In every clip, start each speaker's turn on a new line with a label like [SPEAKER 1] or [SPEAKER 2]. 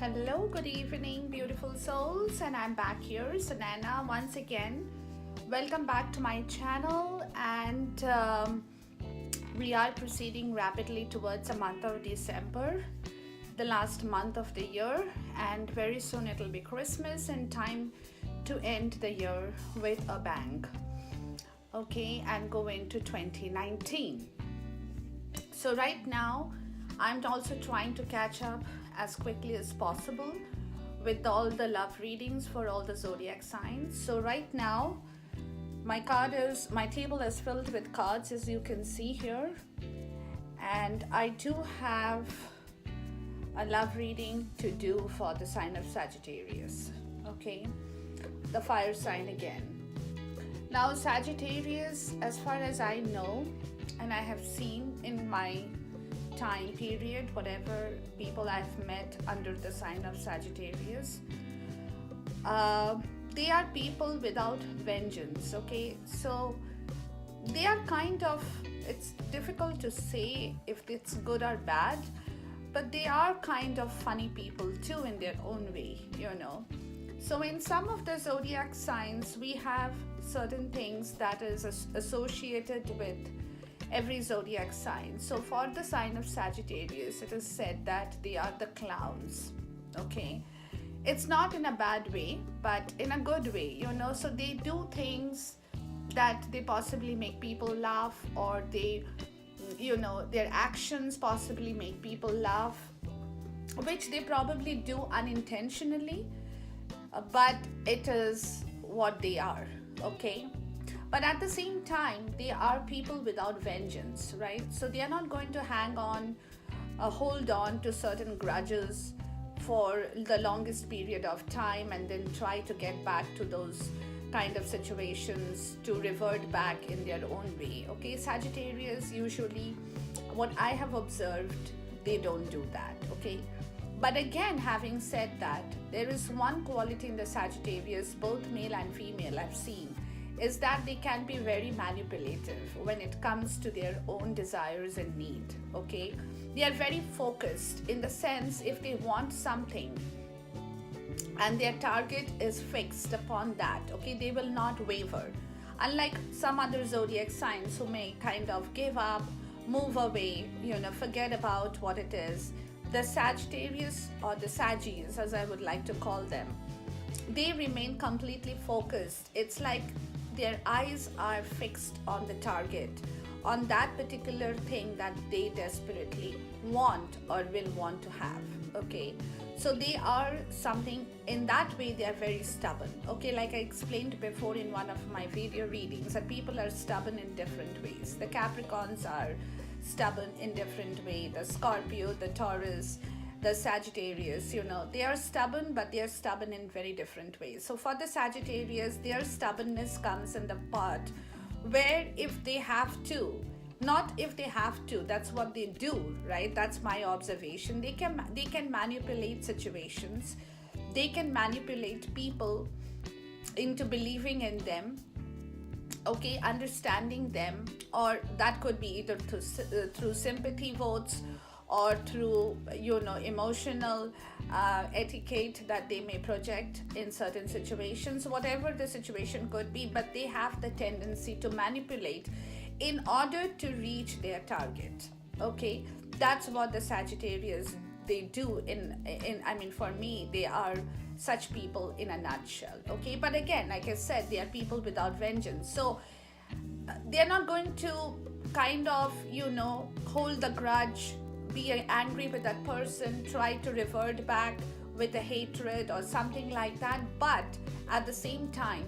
[SPEAKER 1] Hello, good evening, beautiful souls, and I'm back here, Sanana, once again. Welcome back to my channel, and we are proceeding rapidly towards the month of December, the last month of the year, and very soon it'll be Christmas and time to end the year with a bang, okay, and go into 2019. So right now, I'm also trying to catch up as quickly as possible with all the love readings for all the zodiac signs. So right now, my table is filled with cards, as you can see here, and I do have a love reading to do for the sign of Sagittarius. Okay, the fire sign again. Now Sagittarius, as far as I know and I have seen in my time period, whatever people I've met under the sign of Sagittarius, they are people without vengeance. Okay, so they are kind of, it's difficult to say if it's good or bad, but they are kind of funny people too in their own way, you know. So in some of the zodiac signs, we have certain things that is associated with every zodiac sign. So for the sign of Sagittarius, it is said that they are the clowns. Okay, it's not in a bad way, but in a good way, you know. So they do things that they possibly make people laugh, or they, you know, their actions possibly make people laugh, which they probably do unintentionally, but it is what they are. Okay, but at the same time, they are people without vengeance, right? So they are not going to hold on to certain grudges for the longest period of time and then try to get back to those kind of situations, to revert back in their own way. Okay, Sagittarius, usually what I have observed, they don't do that. Okay, but again, having said that, there is one quality in the Sagittarius, both male and female, I've seen, is that they can be very manipulative when it comes to their own desires and need. Okay, they are very focused in the sense, if they want something and their target is fixed upon that, okay, they will not waver, unlike some other zodiac signs who may kind of give up, move away, you know, forget about what it is. The Sagittarius, or the Saggies as I would like to call them, they remain completely focused. It's like their eyes are fixed on the target, on that particular thing that they desperately want or will want to have. Okay, so they are something, in that way they are very stubborn. Okay, like I explained before in one of my video readings, that people are stubborn in different ways. The Capricorns are stubborn in different way, the Scorpio, the Taurus, the Sagittarius, you know, they are stubborn, but they are stubborn in very different ways. So for the Sagittarius, their stubbornness comes in the part where if they have to, not if they have to, that's what they do, right? That's my observation. They can manipulate situations, they can manipulate people into believing in them, okay, understanding them, or that could be either through sympathy votes, or through, you know, emotional etiquette that they may project in certain situations, whatever the situation could be, but they have the tendency to manipulate in order to reach their target. Okay, that's what the Sagittarius, they do I mean, for me, they are such people in a nutshell. Okay, but again, like I said, they are people without vengeance. So they're not going to kind of, you know, hold the grudge, be angry with that person, try to revert back with a hatred or something like that, but at the same time,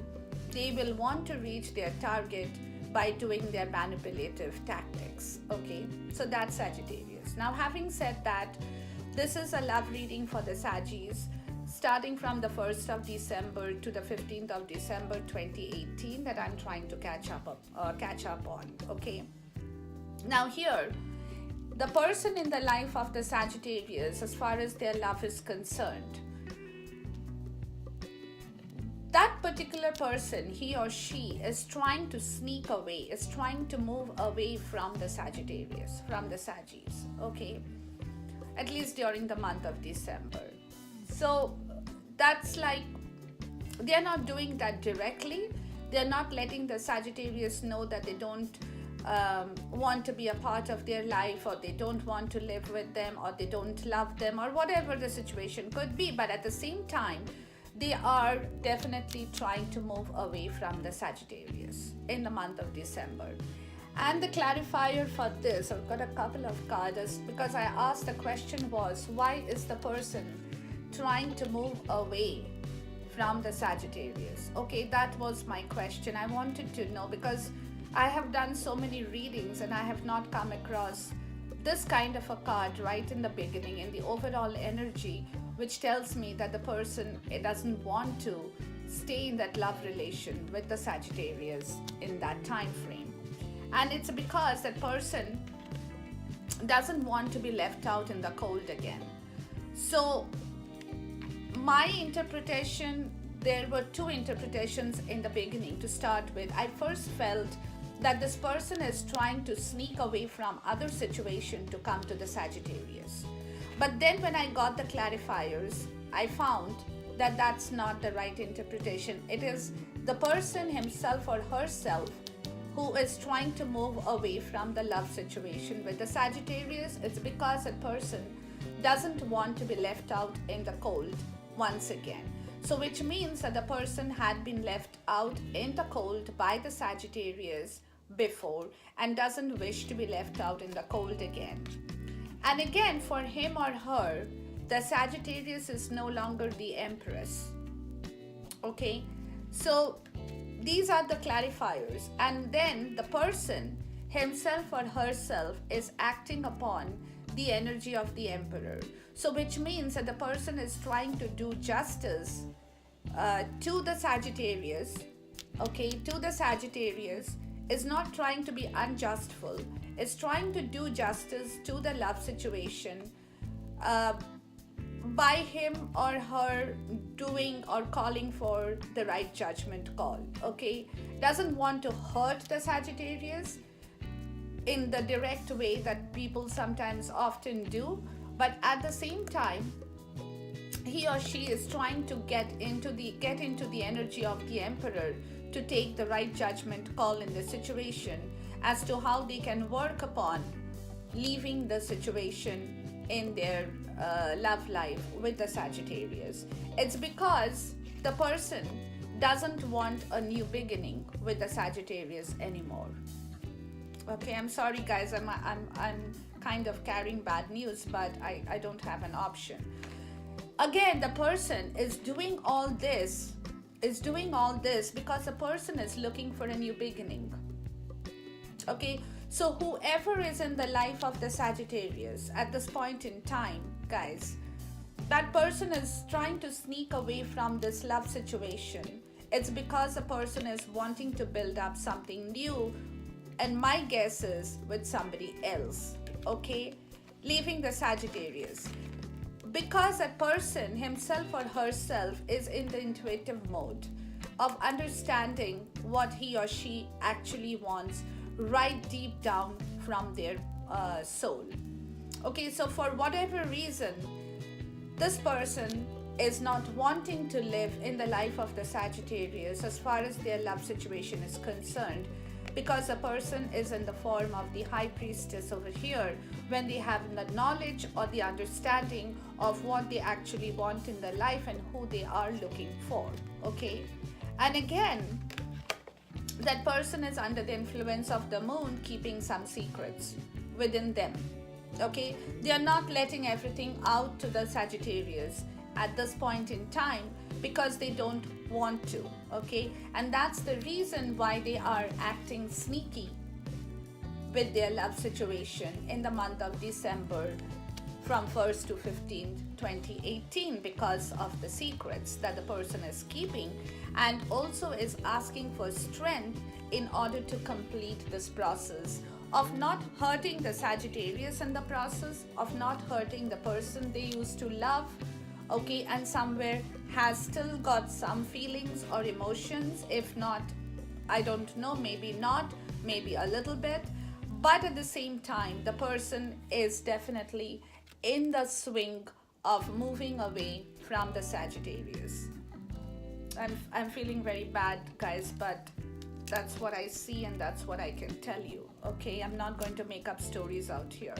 [SPEAKER 1] they will want to reach their target by doing their manipulative tactics. Okay, so that's Sagittarius. Now, having said that, this is a love reading for the Saggies, starting from the 1st of December to the 15th of December 2018, that I'm trying to catch up on. Okay, now here, the person in the life of the Sagittarius, as far as their love is concerned, that particular person, he or she, is trying to sneak away, is trying to move away from the Sagittarius, from the Saggies, okay, at least during the month of December. So that's like, they're not doing that directly. They're not letting the Sagittarius know that they don't want to be a part of their life, or they don't want to live with them, or they don't love them, or whatever the situation could be. But at the same time, they are definitely trying to move away from the Sagittarius in the month of December. And the clarifier for this, I've got a couple of cards, because I asked, the question was, why is the person trying to move away from the Sagittarius? Okay, that was my question. I wanted to know, because I have done so many readings and I have not come across this kind of a card right in the beginning, in the overall energy, which tells me that the person doesn't want to stay in that love relation with the Sagittarius in that time frame. And it's because that person doesn't want to be left out in the cold again. So my interpretation, there were two interpretations in the beginning to start with. I first felt that this person is trying to sneak away from other situation to come to the Sagittarius. But then when I got the clarifiers, I found that that's not the right interpretation. It is the person himself or herself who is trying to move away from the love situation with the Sagittarius. It's because a person doesn't want to be left out in the cold once again. So which means that the person had been left out in the cold by the Sagittarius before and doesn't wish to be left out in the cold again. And again, for him or her, the Sagittarius is no longer the Empress. Okay, so these are the clarifiers. And then the person himself or herself is acting upon the energy of the Emperor. So which means that the person is trying to do justice to the Sagittarius, okay, to the Sagittarius, is not trying to be unjustful, is trying to do justice to the love situation by him or her doing or calling for the right judgment call, okay? Doesn't want to hurt the Sagittarius in the direct way that people sometimes often do, but at the same time, he or she is trying to get into the energy of the Emperor to take the right judgment call in the situation as to how they can work upon leaving the situation in their love life with the Sagittarius. It's because the person doesn't want a new beginning with the Sagittarius anymore. Okay, I'm sorry guys, I'm kind of carrying bad news, but I don't have an option. Again, the person is doing all this because the person is looking for a new beginning. Okay, so whoever is in the life of the Sagittarius at this point in time, guys, that person is trying to sneak away from this love situation. It's because the person is wanting to build up something new, and my guess is with somebody else, okay, leaving the Sagittarius. Because that person himself or herself is in the intuitive mode of understanding what he or she actually wants right deep down from their soul. Okay, so for whatever reason, this person is not wanting to live in the life of the Sagittarius as far as their love situation is concerned, because a person is in the form of the High Priestess over here, when they have the knowledge or the understanding of what they actually want in their life and who they are looking for, okay? And again, that person is under the influence of the moon, keeping some secrets within them, okay? They are not letting everything out to the Sagittarius at this point in time because they don't want to, okay? And that's the reason why they are acting sneaky with their love situation in the month of December from 1st to 15th, 2018, because of the secrets that the person is keeping, and also is asking for strength in order to complete this process of not hurting the Sagittarius in the process, of not hurting the person they used to love, okay, and somewhere has still got some feelings or emotions. If not, I don't know, maybe not, maybe a little bit, but at the same time, the person is definitely in the swing of moving away from the Sagittarius. I'm feeling very bad, guys, but that's what I see and that's what I can tell you. Okay, I'm not going to make up stories out here.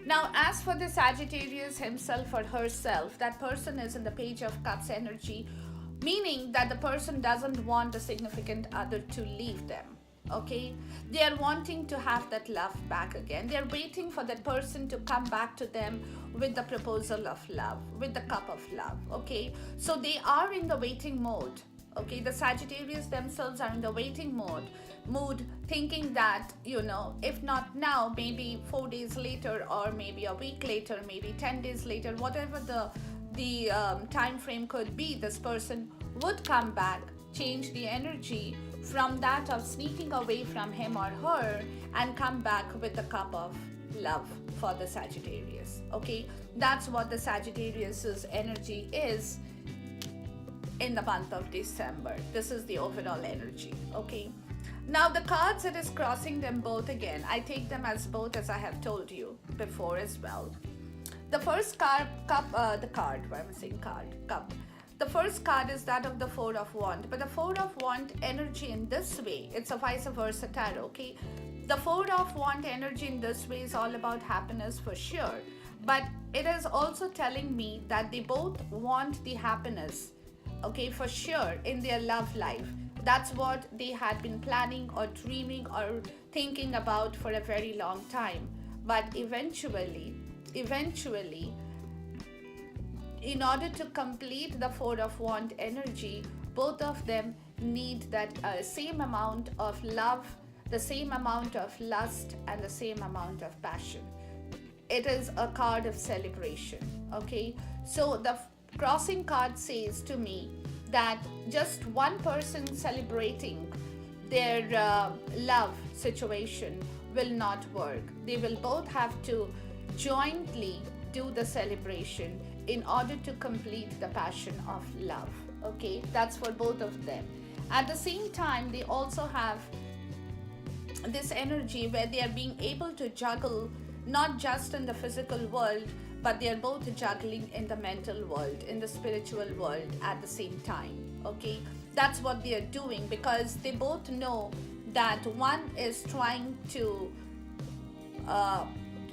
[SPEAKER 1] Now, as for the Sagittarius himself or herself, that person is in the Page of Cups energy, meaning that the person doesn't want a significant other to leave them. Okay, they are wanting to have that love back again. They are waiting for that person to come back to them with the proposal of love, with the cup of love. Okay, so they are in the waiting mode. Okay, the Sagittarius themselves are in the waiting mood, thinking that, if not now, maybe 4 days later, or maybe a week later, maybe 10 days later, whatever the time frame could be, this person would come back, change the energy from that of sneaking away from him or her, and come back with the cup of love for the Sagittarius. Okay, that's what the Sagittarius's energy is in the month of December. This is the overall energy. Okay, now the cards that is crossing them both, again, I take them as both, as I have told you before as well. The first card, cup. The first card is that of the Four of Wands, but the Four of Wands energy in this way, it's a vice versa tarot. Okay, the Four of Wands energy in this way is all about happiness for sure, but it is also telling me that they both want the happiness, okay, for sure, in their love life. That's what they had been planning or dreaming or thinking about for a very long time. But eventually, in order to complete the Four of Wands energy, both of them need that same amount of love, the same amount of lust, and the same amount of passion. It is a card of celebration. Okay, so the crossing card says to me that just one person celebrating their love situation will not work. They will both have to jointly do the celebration in order to complete the passion of love. Okay, that's for both of them. At the same time, they also have this energy where they are being able to juggle not just in the physical world, but they are both juggling in the mental world, in the spiritual world at the same time. Okay, that's what they are doing, because they both know that one is trying to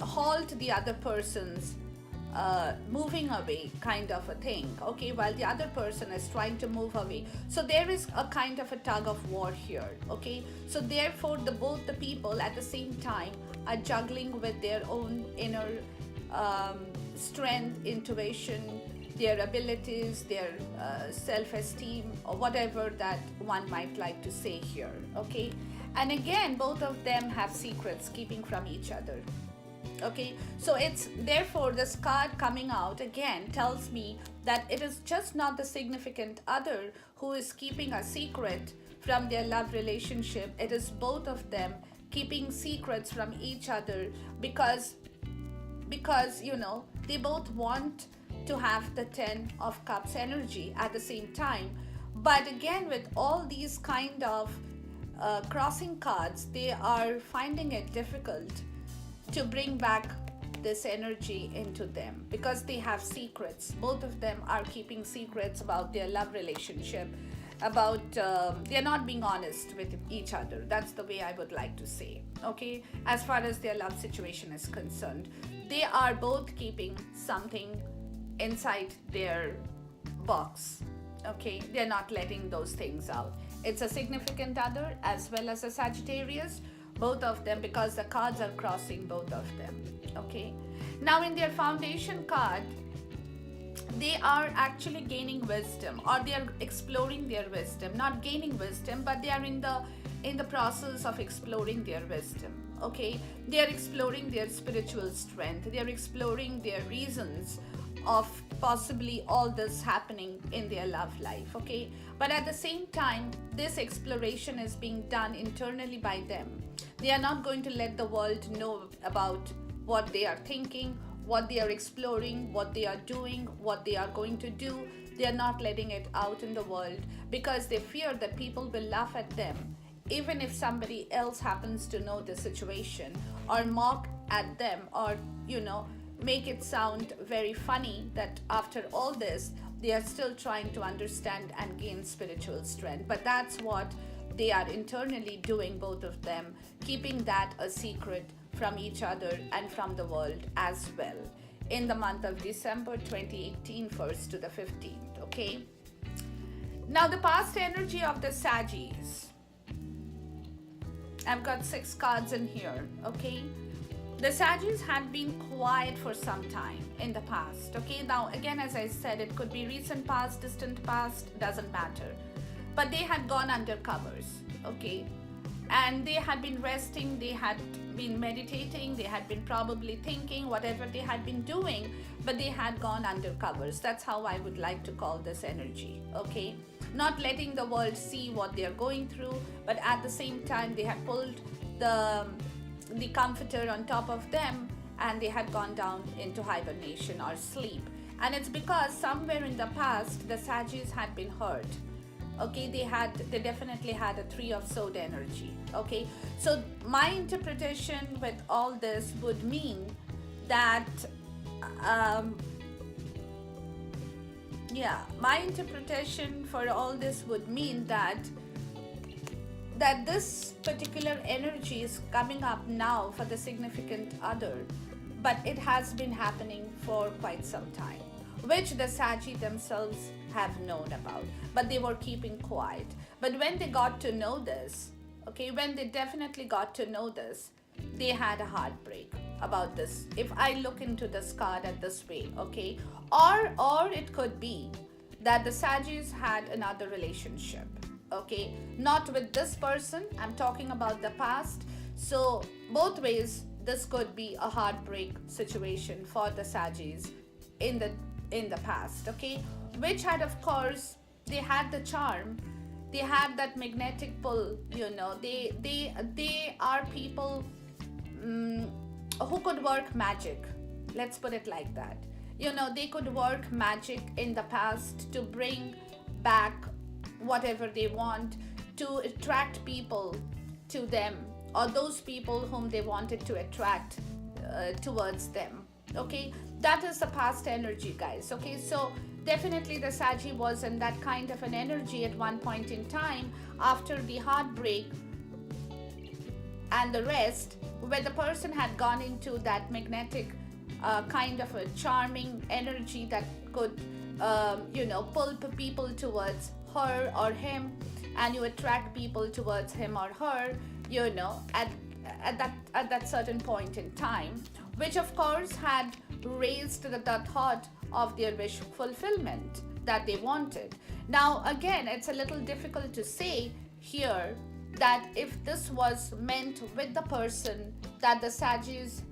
[SPEAKER 1] halt the other person's moving away, kind of a thing. Okay, while the other person is trying to move away. So there is a kind of a tug of war here. Okay, so therefore both the people at the same time are juggling with their own inner strength, intuition, their abilities, their self-esteem, or whatever that one might like to say here. Okay, and again, both of them have secrets keeping from each other. Okay, so it's therefore this card coming out again tells me that it is just not the significant other who is keeping a secret from their love relationship. It is both of them keeping secrets from each other because they both want to have the 10 of Cups energy at the same time. But again, with all these kind of crossing cards, they are finding it difficult to bring back this energy into them because they have secrets. Both of them are keeping secrets about their love relationship, about they're not being honest with each other. That's the way I would like to say. Okay, as far as their love situation is concerned, they are both keeping something inside their box. Okay, they're not letting those things out. It's a significant other as well as a Sagittarius, both of them, because the cards are crossing both of them. Okay, now in their foundation card, they are actually gaining wisdom, or they are exploring their wisdom. Not gaining wisdom, but they are in the process of exploring their wisdom. Okay, they are exploring their spiritual strength. They are exploring their reasons of possibly all this happening in their love life. Okay, but at the same time, this exploration is being done internally by them. They are not going to let the world know about what they are thinking, what they are exploring, what they are doing, what they are going to do. They are not letting it out in the world because they fear that people will laugh at them, even if somebody else happens to know the situation, or mock at them, or make it sound very funny that after all this, they are still trying to understand and gain spiritual strength. But that's what they are internally doing, both of them, keeping that a secret from each other and from the world as well. In the month of December 2018, 1st to the 15th, okay? Now, the past energy of the Sagis. I've got 6 cards in here, okay? The Sagis had been quiet for some time in the past, okay? Now, again, as I said, it could be recent past, distant past, doesn't matter. But they had gone under covers, okay? And they had been resting, they had been meditating, they had been probably thinking, whatever they had been doing, but they had gone under covers. That's how I would like to call this energy, okay? Not letting the world see what they are going through, but at the same time, they had pulled the comforter on top of them and they had gone down into hibernation or sleep. And it's because somewhere in the past, the Sagis had been hurt. Okay, they definitely had a 3 of sword energy. Okay, so my interpretation with all this would mean that my interpretation for all this would mean that this particular energy is coming up now for the significant other, but it has been happening for quite some time, which the Sagi themselves have known about, but they were keeping quiet. But when they got to know this, okay, when they definitely got to know this, they had a heartbreak about this. If I look into this card at this way, okay, or it could be that the Sagis had another relationship, okay, not with this person. I'm talking about the past. So both ways, this could be a heartbreak situation for the Sagis in the past, okay, which had, of course, they had the charm, they had that magnetic pull, you know, they are people who could work magic, let's put it like that. You know, they could work magic in the past to bring back whatever they want, to attract people to them, or those people whom they wanted to attract towards them, okay? That is the past energy, guys, okay? So definitely the Sagi was in that kind of an energy at one point in time after the heartbreak and the rest, where the person had gone into that magnetic kind of a charming energy that could pull people towards her or him, and you attract people towards him or her, you know, at that certain point in time, which of course had raised the thought of their wish fulfillment that they wanted. Now again, it's a little difficult to say here that if this was meant with the person that the Sagis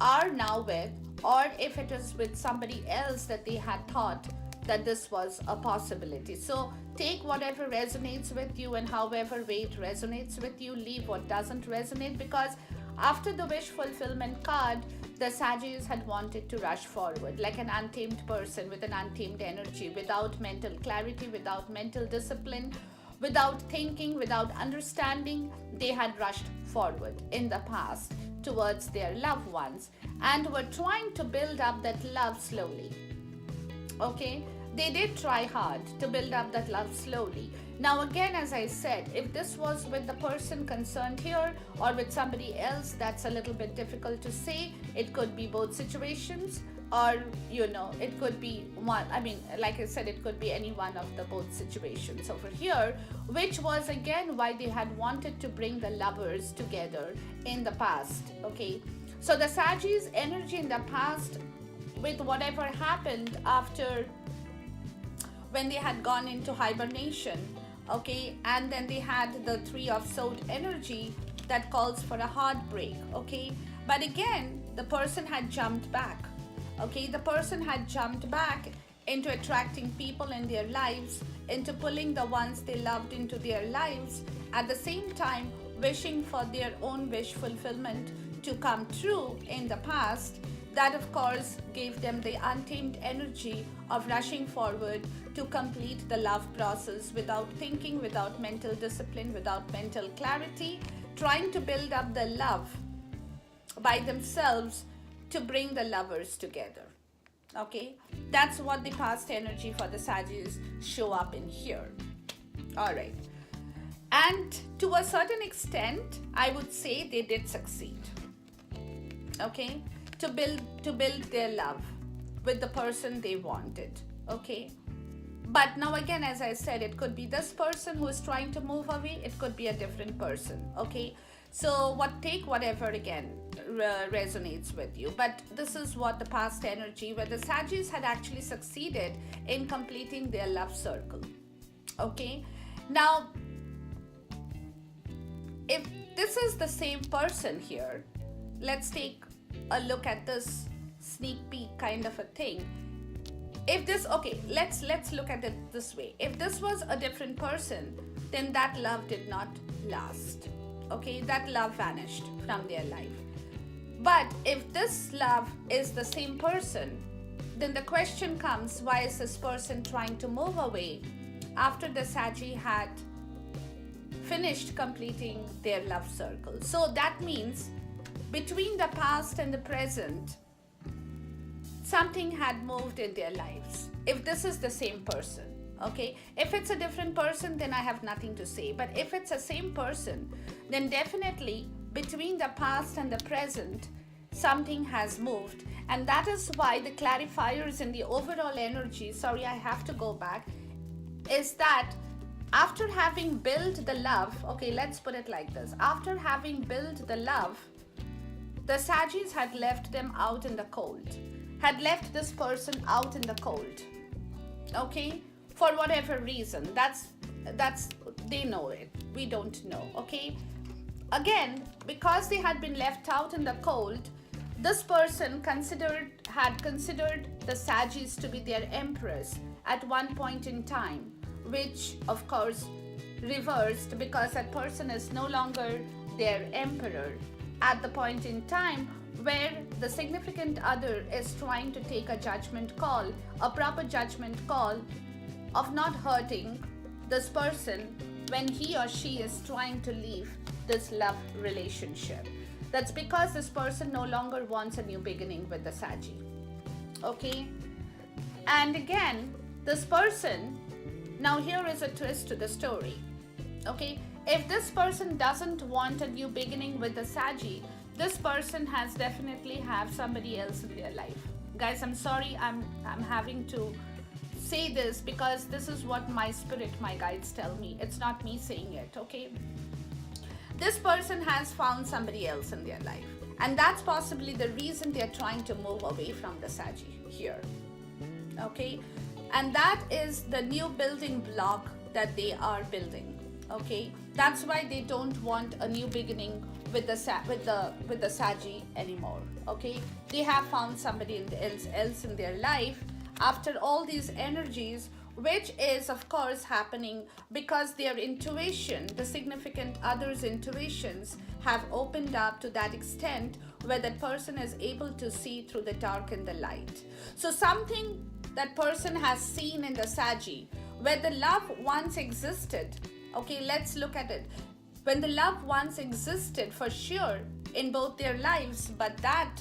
[SPEAKER 1] are now with, or if it is with somebody else that they had thought that this was a possibility. So take whatever resonates with you, and however way it resonates with you, leave what doesn't resonate, because after the wish fulfillment card, the Sagis had wanted to rush forward like an untamed person with an untamed energy, without mental clarity, without mental discipline, without thinking, without understanding. They had rushed forward in the past towards their loved ones and were trying to build up that love slowly. Okay, they did try hard to build up that love slowly. Now again, as I said, if this was with the person concerned here or with somebody else, that's a little bit difficult to say. It could be both situations, or it could be one. I mean, like I said, it could be any one of the both situations over here, which was again why they had wanted to bring the lovers together in the past. Okay, so the Sagis energy in the past, with whatever happened after when they had gone into hibernation, okay, and then they had the 3 of Swords energy that calls for a heartbreak, okay, but again the person had jumped back. Okay, the person had jumped back into attracting people in their lives, into pulling the ones they loved into their lives, at the same time wishing for their own wish fulfillment to come true in the past. That of course gave them the untamed energy of rushing forward to complete the love process without thinking, without mental discipline, without mental clarity, trying to build up the love by themselves to bring the lovers together. Okay, that's what the past energy for the Sagittarius show up in here. All right, and to a certain extent, I would say they did succeed. Okay, to build their love with the person they wanted. Okay, but now again, as I said, it could be this person who is trying to move away, it could be a different person. Okay, so take whatever again resonates with you, but this is what the past energy where the Sagittarius had actually succeeded in completing their love circle. Okay, now if this is the same person here, let's take a look at this sneak peek kind of a thing. If this, okay, let's look at it this way. If this was a different person, then that love did not last. Okay, that love vanished from their life. But if this love is the same person, then the question comes, why is this person trying to move away after the Sagittarius had finished completing their love circle? So that means between the past and the present, something had moved in their lives. If this is the same person, okay? If it's a different person, then I have nothing to say. But if it's the same person, then definitely between the past and the present, something has moved. And that is why the clarifiers in the overall energy, sorry, I have to go back, is that after having built the love, okay, let's put it like this. After having built the love, the Sagittarius had left them out in the cold, had left this person out in the cold, okay, for whatever reason. That's they know it, we don't know. Okay, again, because they had been left out in the cold, this person had considered the Sagittarius to be their empress at one point in time, which of course reversed because that person is no longer their emperor at the point in time where the significant other is trying to take a judgment call, a proper judgment call of not hurting this person when he or she is trying to leave this love relationship. That's because this person no longer wants a new beginning with the Sagittarius. Okay? And again, this person, now here is a twist to the story. Okay? If this person doesn't want a new beginning with the Sagittarius, this person has definitely have somebody else in their life. Guys, I'm sorry, I'm having to say this because this is what my spirit, my guides tell me. It's not me saying it, okay? This person has found somebody else in their life. And that's possibly the reason they're trying to move away from the Sagittarius here. Okay? And that is the new building block that they are building. Okay? That's why they don't want a new beginning with the Sagittarius anymore. Okay? They have found somebody else in their life after all these energies, which is of course happening because their intuition, the significant other's intuitions, have opened up to that extent where that person is able to see through the dark and the light. So something that person has seen in the Sagittarius, where the love once existed. Okay, let's look at it. When the love once existed for sure in both their lives, but that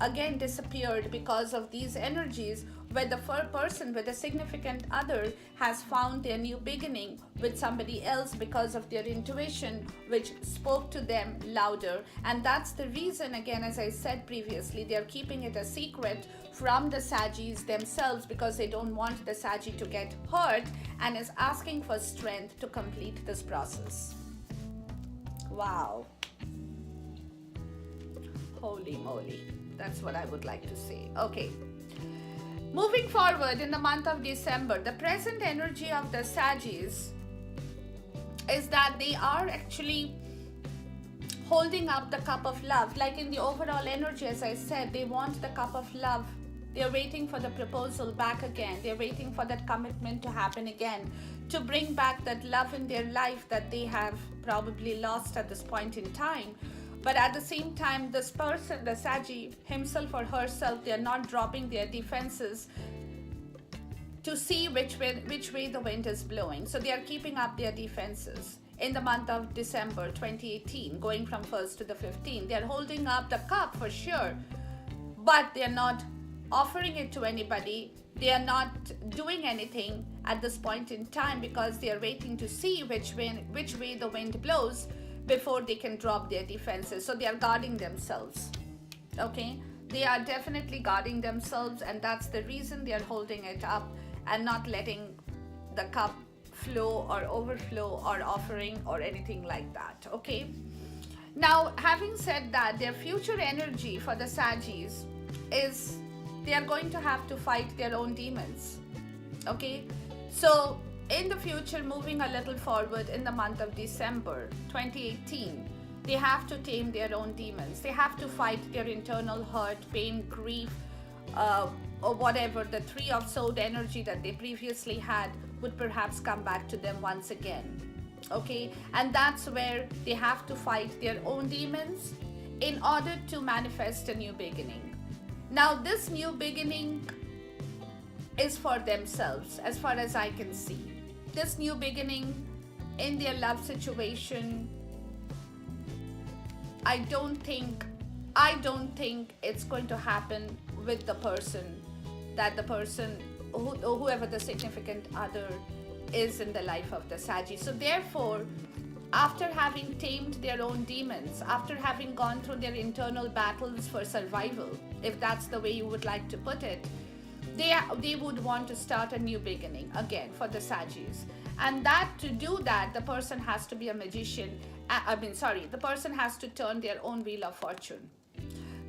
[SPEAKER 1] again disappeared because of these energies where the person with a significant other has found their new beginning with somebody else because of their intuition, which spoke to them louder. And that's the reason, again, as I said previously, they're keeping it a secret from the Sagittarius themselves because they don't want the Sagittarius to get hurt and is asking for strength to complete this process. Wow. Holy moly. That's what I would like to say. Okay. Moving forward in the month of December, the present energy of the Sagittarius is that they are actually holding up the cup of love. Like in the overall energy, as I said, they want the cup of love. They're waiting for the proposal back again. They're waiting for that commitment to happen again, to bring back that love in their life that they have probably lost at this point in time. But at the same time, this person, the Sagittarius, himself or herself, they are not dropping their defenses to see which way the wind is blowing. So they are keeping up their defenses. In the month of December 2018, going from 1st to the 15th, they are holding up the cup for sure. but they're not offering it to anybody. They are not doing anything at this point in time because they are waiting to see which way the wind blows before they can drop their defenses. So they are guarding themselves. Okay, they are definitely guarding themselves, and that's the reason they are holding it up and not letting the cup flow or overflow or offering or anything like that. Okay, now having said that, their future energy for the Sagis is they are going to have to fight their own demons. Okay, so in the future, moving a little forward in the month of December 2018, they have to tame their own demons. They have to fight their internal hurt, pain, grief, or whatever. The Three of Sword energy that they previously had would perhaps come back to them once again. Okay, and that's where they have to fight their own demons in order to manifest a new beginning. Now, this new beginning is for themselves, as far as I can see. This new beginning in their love situation, I don't think it's going to happen with the person, whoever the significant other is in the life of the Saggy. So therefore, after having tamed their own demons, after having gone through their internal battles for survival, if that's the way you would like to put it, they would want to start a new beginning again for the Sagittarius. And that to do that, the person has to be a magician. The person has to turn their own wheel of fortune.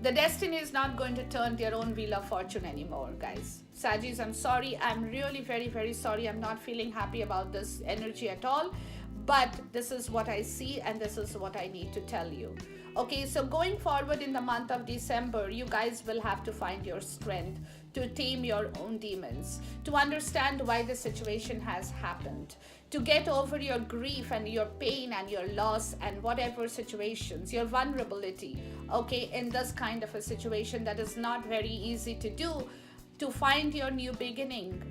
[SPEAKER 1] The destiny is not going to turn their own wheel of fortune anymore, guys. Sagittarius, I'm sorry. I'm really very, very sorry. I'm not feeling happy about this energy at all. But this is what I see and this is what I need to tell you. Okay, so going forward in the month of December, you guys will have to find your strength to tame your own demons, to understand why the situation has happened, to get over your grief and your pain and your loss and whatever situations, your vulnerability, okay, in this kind of a situation that is not very easy to do, to find your new beginning,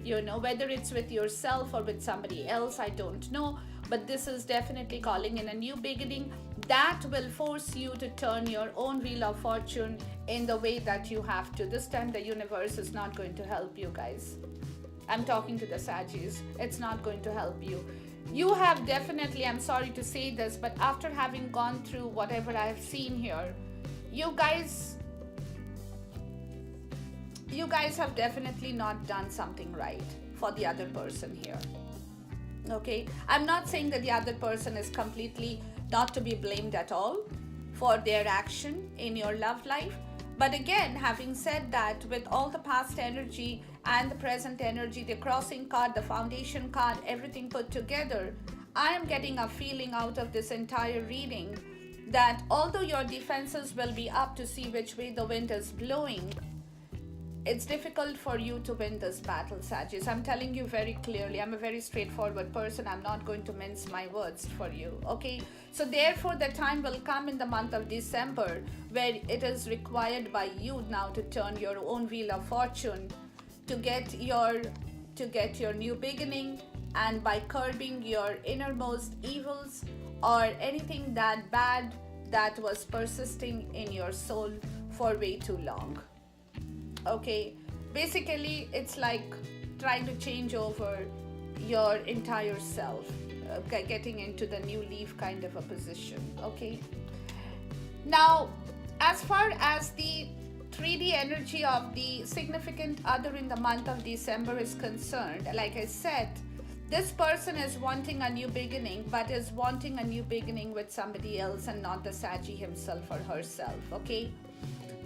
[SPEAKER 1] whether it's with yourself or with somebody else, I don't know. But this is definitely calling in a new beginning that will force you to turn your own wheel of fortune in the way that you have to. This time the universe is not going to help you, guys. I'm talking to the Sagittarius. It's not going to help you. You have definitely, I'm sorry to say this, but after having gone through whatever I have seen here, you guys have definitely not done something right for the other person here. Okay, I'm not saying that the other person is completely not to be blamed at all for their action in your love life. But again, having said that, with all the past energy and the present energy, the crossing card, the foundation card, everything put together, I am getting a feeling out of this entire reading that although your defenses will be up to see which way the wind is blowing, it's difficult for you to win this battle, Sagittarius. I'm telling you very clearly. I'm a very straightforward person. I'm not going to mince my words for you, okay? So therefore, the time will come in the month of December where it is required by you now to turn your own wheel of fortune to get your new beginning, and by curbing your innermost evils or anything that bad that was persisting in your soul for way too long. Okay, basically it's like trying to change over your entire self, getting into the new leaf kind of a position. Okay, now as far as the 3D energy of the significant other in the month of December is concerned, like I said, this person is wanting a new beginning, but is wanting a new beginning with somebody else and not the Saggy himself or herself. Okay,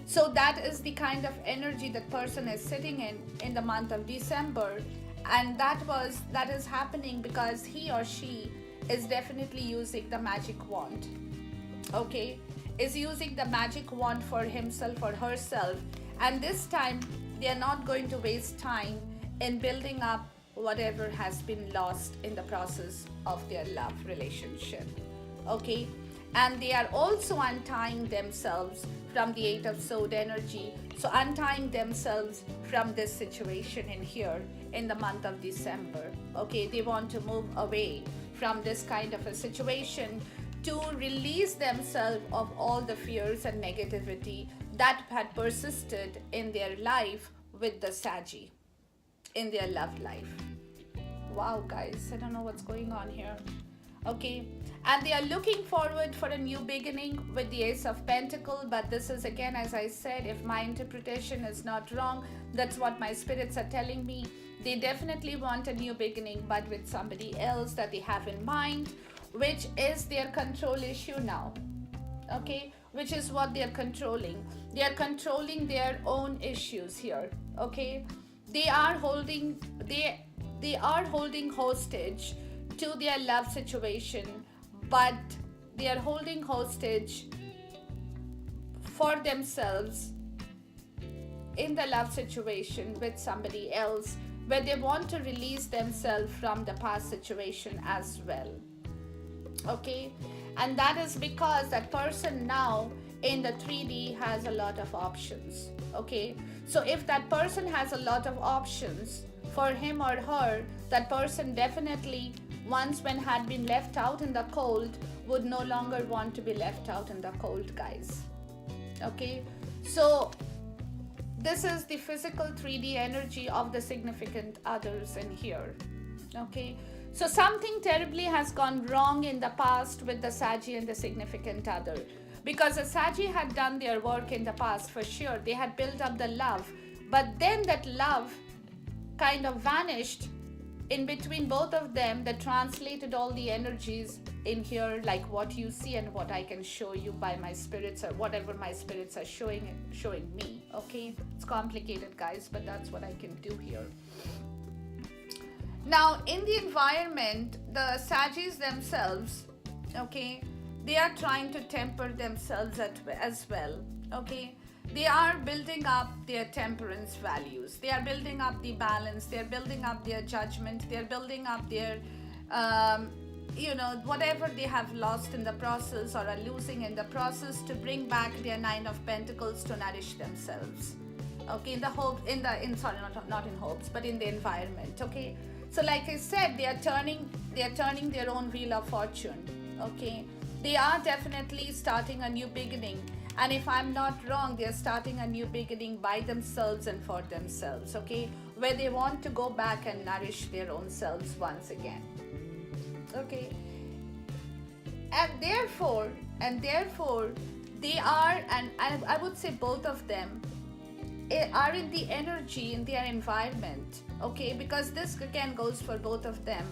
[SPEAKER 1] so that is the kind of energy that person is sitting in the month of December, and that is happening because he or she is definitely using the magic wand. Okay, is using the magic wand for himself or herself, and this time they are not going to waste time in building up whatever has been lost in the process of their love relationship. Okay, and they are also untying themselves from the 8 of Sword energy. So untying themselves from this situation in here in the month of December. Okay, they want to move away from this kind of a situation to release themselves of all the fears and negativity that had persisted in their life with the Sagi, in their love life. Wow, guys, I don't know what's going on here. Okay, and they are looking forward for a new beginning with the Ace of Pentacle. But this is, again, as I said, if my interpretation is not wrong, that's what my spirits are telling me. They definitely want a new beginning, but with somebody else that they have in mind, which is their control issue now. Okay, which is what they are controlling. They are controlling their own issues here. Okay, they are holding hostage to their love situation, but they are holding hostage for themselves in the love situation with somebody else, where they want to release themselves from the past situation as well. Okay, and that is because that person now in the 3D has a lot of options. Okay, so if that person has a lot of options for him or her, that person definitely, once when had been left out in the cold, would no longer want to be left out in the cold, guys. Okay, so this is the physical 3D energy of the significant others in here. Okay, so something terribly has gone wrong in the past with the Sagi and the significant other, because the Sagi had done their work in the past for sure. They had built up the love, but then that love kind of vanished in between both of them, that translated all the energies in here, like what you see and what I can show you by my spirits, or whatever my spirits are showing me. Okay, it's complicated, guys, but that's what I can do here. Now, in the environment, the Sagis themselves, okay, they are trying to temper themselves as well. Okay, they are building up their temperance values. They are building up the balance. They are building up their judgment. They are building up their, whatever they have lost in the process or are losing in the process, to bring back their 9 of Pentacles to nourish themselves. Okay, not in hopes, but in the environment. Okay, so like I said, they are turning their own wheel of fortune. Okay, they are definitely starting a new beginning. And if I'm not wrong, they're starting a new beginning by themselves and for themselves, okay? Where they want to go back and nourish their own selves once again, okay? And therefore, they are, and I would say both of them are in the energy, in their environment, okay? Because this again goes for both of them.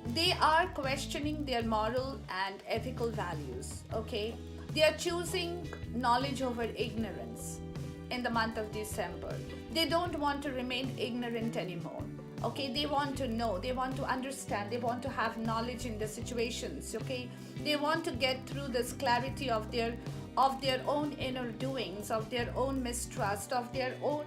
[SPEAKER 1] They are questioning their moral and ethical values, okay? They are choosing knowledge over ignorance in the month of December. They don't want to remain ignorant anymore. Okay, they want to know, they want to understand, they want to have knowledge in the situations. Okay, they want to get through this clarity of their own inner doings, of their own mistrust, of their own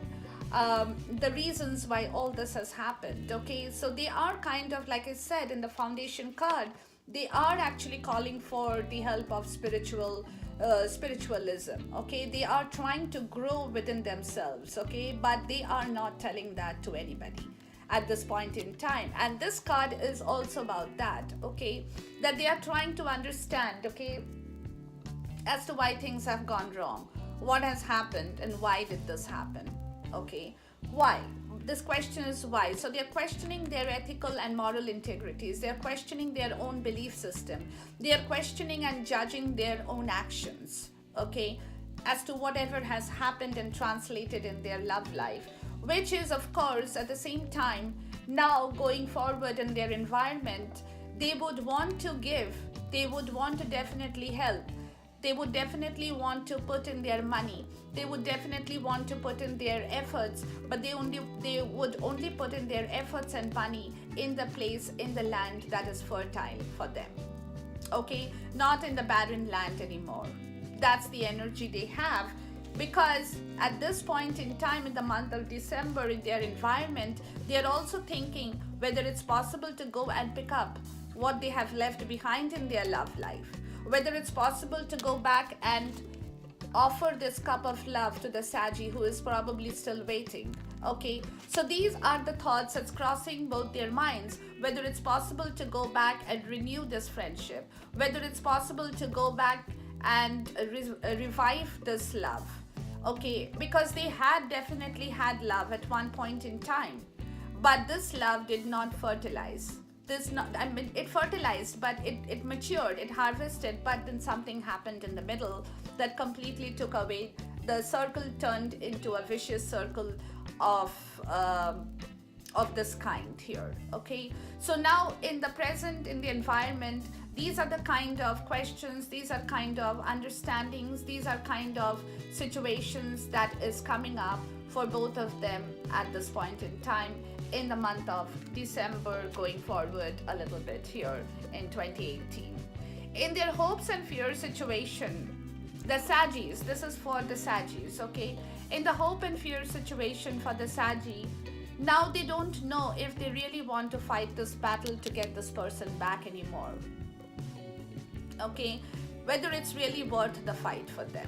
[SPEAKER 1] the reasons why all this has happened. Okay, so they are kind of, like I said in the foundation card, they are actually calling for the help of spiritualism. Okay, they are trying to grow within themselves. Okay, but they are not telling that to anybody at this point in time. And this card is also about that. Okay, that they are trying to understand, okay, as to why things have gone wrong, what has happened, and why did this happen. Okay, why? This question is why. So they're questioning their ethical and moral integrities. They're questioning their own belief system. They're questioning and judging their own actions, okay, as to whatever has happened and translated in their love life, which is, of course, at the same time, now going forward in their environment, they would want to give, they would want to definitely help. They would definitely want to put in their money. They would definitely want to put in their efforts, but they would only put in their efforts and money in the place, in the land that is fertile for them. Okay, not in the barren land anymore. That's the energy they have, because at this point in time in the month of December, in their environment, they are also thinking whether it's possible to go and pick up what they have left behind in their love life. Whether it's possible to go back and offer this cup of love to the Sagi who is probably still waiting. Okay, so these are the thoughts that's crossing both their minds. Whether it's possible to go back and renew this friendship, whether it's possible to go back and revive this love. Okay, because they had definitely had love at one point in time, but this love did not fertilize. This not, I mean, it fertilized, but it matured, it harvested, but then something happened in the middle that completely took away. The circle turned into a vicious circle of this kind here. Okay, so now in the present, in the environment, these are the kind of questions, these are kind of understandings, these are kind of situations that is coming up for both of them at this point in time in the month of December, going forward a little bit here in 2018. In their hopes and fears situation, the Sagis, this is for the Sagis, okay? In the hope and fear situation for the Sagi, now they don't know if they really want to fight this battle to get this person back anymore. Okay, whether it's really worth the fight for them,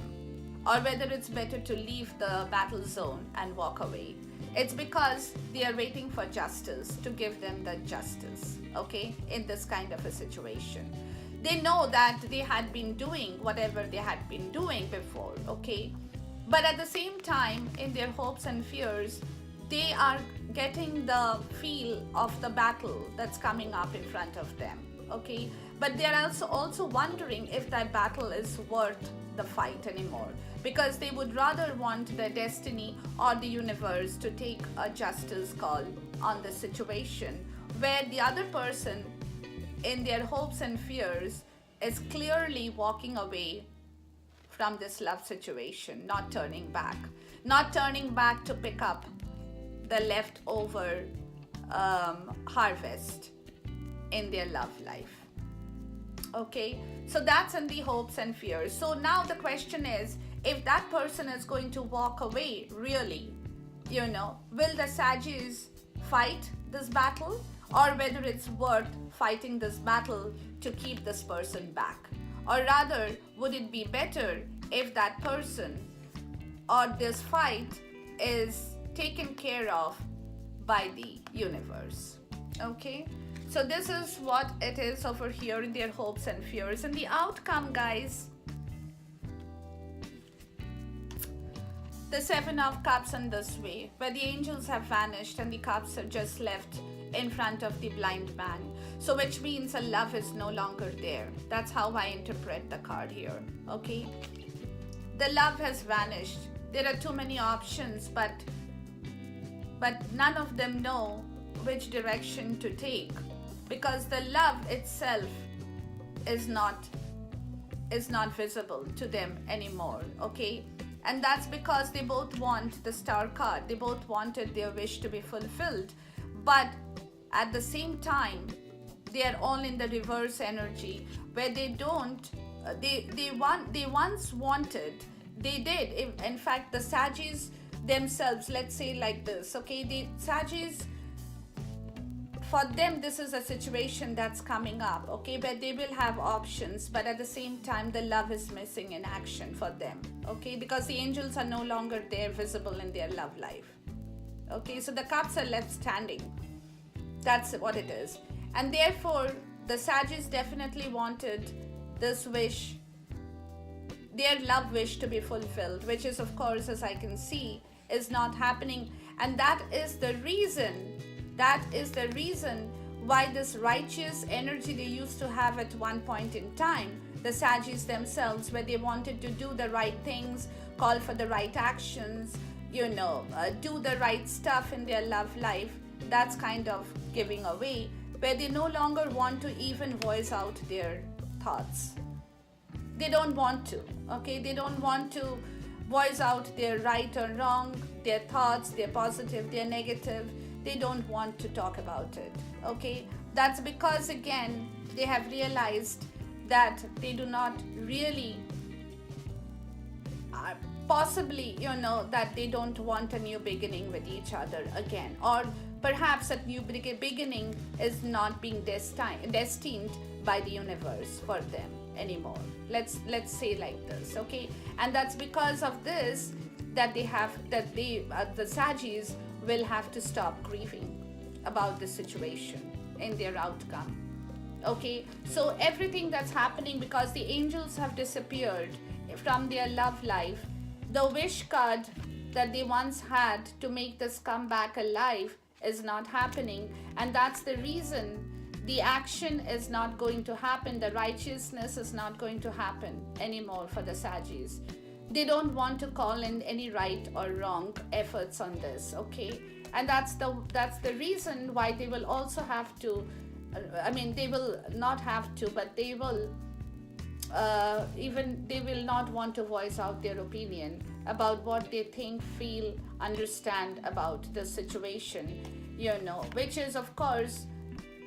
[SPEAKER 1] or whether it's better to leave the battle zone and walk away. It's because they are waiting for justice to give them the justice, okay, in this kind of a situation. They know that they had been doing whatever they had been doing before, okay, but at the same time, in their hopes and fears, they are getting the feel of the battle that's coming up in front of them, okay, but they are also wondering if that battle is worth the fight anymore, because they would rather want the destiny or the universe to take a justice call on the situation, where the other person in their hopes and fears is clearly walking away from this love situation, not turning back to pick up the leftover harvest in their love life. Okay, so that's in the hopes and fears. So now the question is, if that person is going to walk away, really, will the Sagis fight this battle, or whether it's worth fighting this battle to keep this person back? Or rather, would it be better if that person or this fight is taken care of by the universe? Okay, so this is what it is over here in their hopes and fears. And the outcome, guys, the Seven of Cups in this way, where the angels have vanished and the cups are just left in front of the blind man. So which means a love is no longer there. That's how I interpret the card here, okay? The love has vanished. There are too many options, but none of them know which direction to take, because the love itself is not visible to them anymore, okay? And that's because they both want the Star card. They both wanted their wish to be fulfilled, but at the same time, they are all in the reverse energy, where they don't, they once wanted, they did. In fact, the Sagis themselves, let's say like this, okay, the Sagis, for them, this is a situation that's coming up, okay, where they will have options, but at the same time, the love is missing in action for them, okay, because the angels are no longer there visible in their love life, okay, so the cups are left standing. That's what it is. And therefore, the Sagis definitely wanted this wish, their love wish, to be fulfilled, which is, of course, as I can see, is not happening. And that is the reason why this righteous energy they used to have at one point in time, the Sagis themselves, where they wanted to do the right things, call for the right actions, do the right stuff in their love life, that's kind of giving away, where they no longer want to even voice out their thoughts. They don't want to, okay? They don't want to voice out their right or wrong, their thoughts, their positive, their negative. They don't want to talk about it, okay? That's because, again, they have realized that they do not really, possibly, that they don't want a new beginning with each other again. Or perhaps that new beginning is not being destined by the universe for them anymore. Let's say like this, okay? And that's because of this that the Sagis will have to stop grieving about the situation in their outcome. Okay, so everything that's happening because the angels have disappeared from their love life, the wish card that they once had to make this come back alive is not happening, and that's the reason the action is not going to happen, the righteousness is not going to happen anymore for the Sagis. They don't want to call in any right or wrong efforts on this, okay? And that's the reason why they will also have to, they will not have to, but they will even they will not want to voice out their opinion about what they think, feel, understand about the situation, which is, of course,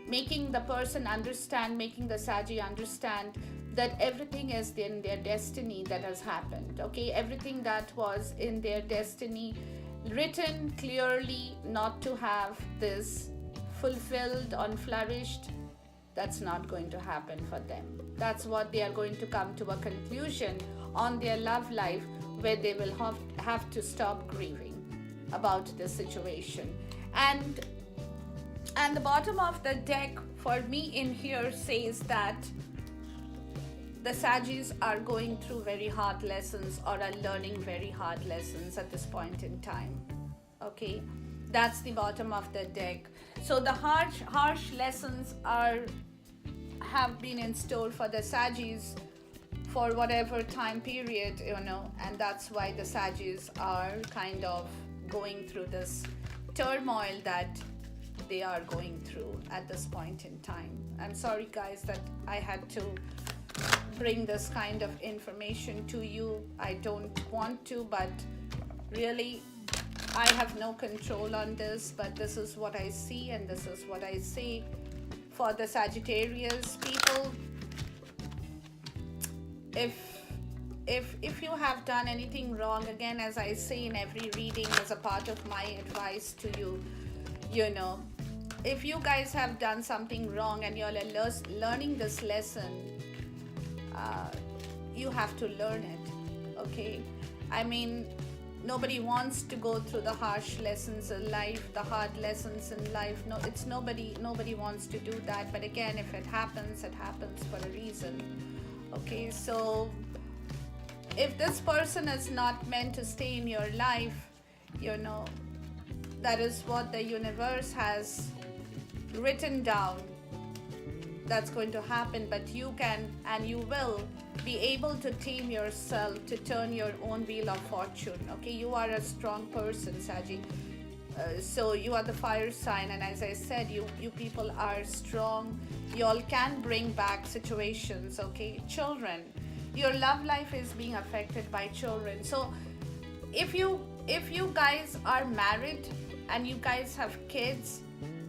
[SPEAKER 1] making the person understand, making the Sagi understand that everything is in their destiny that has happened, okay? Everything that was in their destiny, written clearly not to have this fulfilled or flourished, that's not going to happen for them. That's what they are going to come to a conclusion on their love life, where they will have to stop grieving about the situation. And the bottom of the deck for me in here says that the Sagis are going through very hard lessons, or are learning very hard lessons at this point in time. Okay, that's the bottom of the deck. So the harsh lessons have been in store for the Sagis for whatever time period, and that's why the Sagis are kind of going through this turmoil that they are going through at this point in time. I'm sorry, guys, that I had to bring this kind of information to you. I don't want to, but really I have no control on this, but this is what I see and this is what I say for the Sagittarius people. If you have done anything wrong, again, as I say in every reading as a part of my advice to you, if you guys have done something wrong and you're learning this lesson, you have to learn it, okay? Nobody wants to go through the harsh lessons in life, the hard lessons in life. No, it's nobody wants to do that. But again, if it happens for a reason, okay? So if this person is not meant to stay in your life, that is what the universe has written down that's going to happen. But you can and you will be able to tame yourself to turn your own wheel of fortune, okay? You are a strong person, Sagi. So you are the fire sign, and as I said, you people are strong. You all can bring back situations, okay? Children, your love life is being affected by children. So if you guys are married and you guys have kids,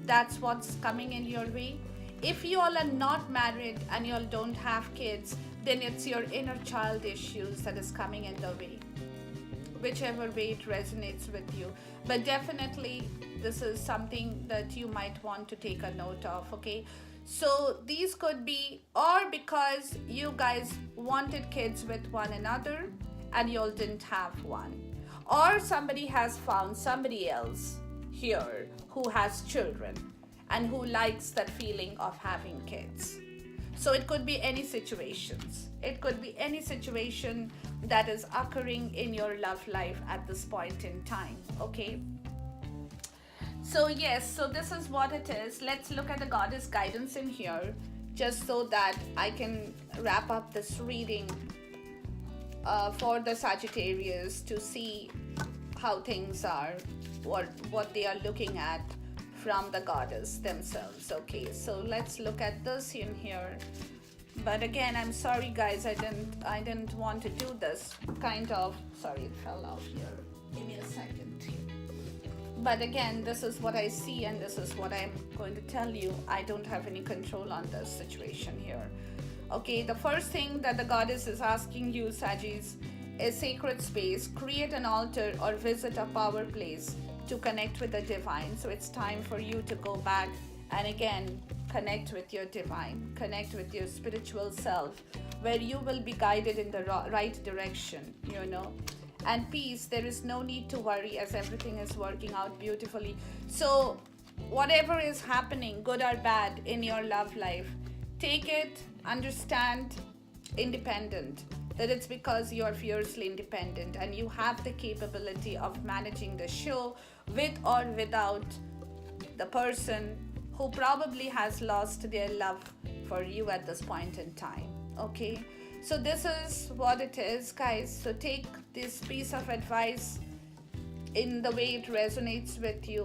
[SPEAKER 1] that's what's coming in your way. If you all are not married and you all don't have kids, then it's your inner child issues that is coming in the way, whichever way it resonates with you. But definitely this is something that you might want to take a note of, okay? So these could be, or because you guys wanted kids with one another and you all didn't have one, or somebody has found somebody else here who has children and who likes that feeling of having kids. So it could be any situations. It could be any situation that is occurring in your love life at this point in time, okay? So yes, so this is what it is. Let's look at the goddess guidance in here, just so that I can wrap up this reading for the Sagittarius, to see how things are, what they are looking at from the goddess themselves, okay? So let's look at this in here. But again, I'm sorry, guys, I didn't want to do this kind of, sorry, it fell off here. Give me a second here. But again, this is what I see and this is what I'm going to tell you. I don't have any control on this situation here. Okay, the first thing that the goddess is asking you, Sagis, is sacred space. Create an altar or visit a power place to connect with the divine. So it's time for you to go back and again connect with your divine, connect with your spiritual self, where you will be guided in the right direction, and peace. There is no need to worry, as everything is working out beautifully. So whatever is happening, good or bad, in your love life, take it, understand, independent, that it's because you're fiercely independent and you have the capability of managing the show with or without the person who probably has lost their love for you at this point in time. Okay, so this is what it is, guys. So take this piece of advice in the way it resonates with you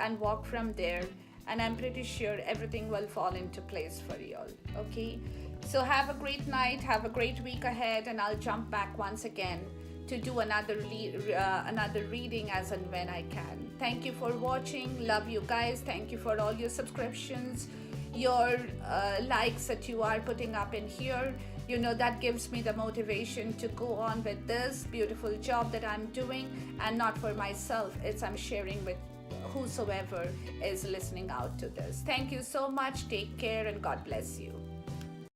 [SPEAKER 1] and walk from there, and I'm pretty sure everything will fall into place for you all. Okay, so have a great night, have a great week ahead, and I'll jump back once again to do another reading as and when I can. Thank you for watching. Love you guys. Thank you for all your subscriptions, your likes that you are putting up in here. You know, that gives me the motivation to go on with this beautiful job that I'm doing, and not for myself. I'm sharing with whosoever is listening out to this. Thank you so much. Take care and God bless you.